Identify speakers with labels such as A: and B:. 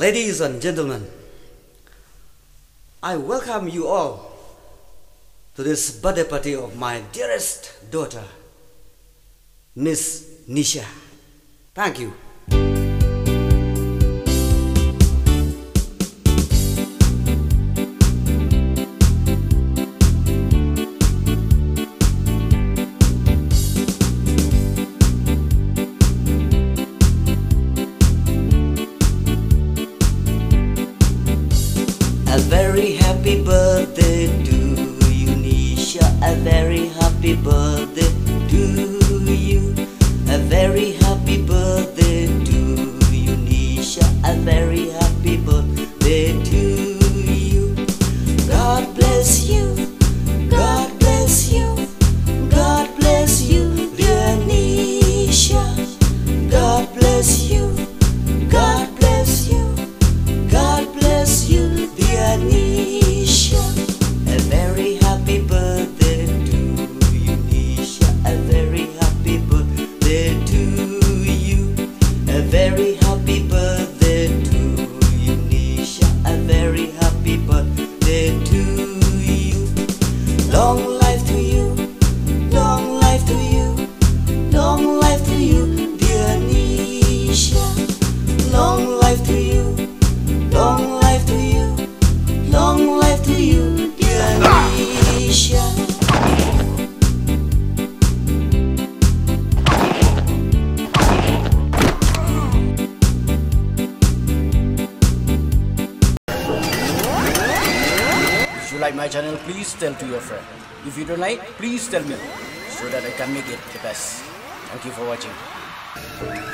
A: Ladies and gentlemen, I welcome you all to this birthday party of my dearest daughter, Miss Nisha. Thank you. A very happy birthday to you, Nisha. A very happy birthday to you. A very happy birthday to you, Nisha. A very happy birthday to you. God bless you. God bless you. God bless you, dear Nisha. God bless you. God bless you. God bless you, dear Nisha. A very happy birthday to you, Nisha. A very happy birthday to you. A very happy birthday to you, Nisha. A very happy birthday to you. Long life to you. Long life to you. Long life to you, dear Nisha. Long life to you. Long life to you, long life to you, dear Nisha.
B: If you like my channel, please tell to your friend. If you don't like, please tell me so that I can make it the best. Thank you for watching.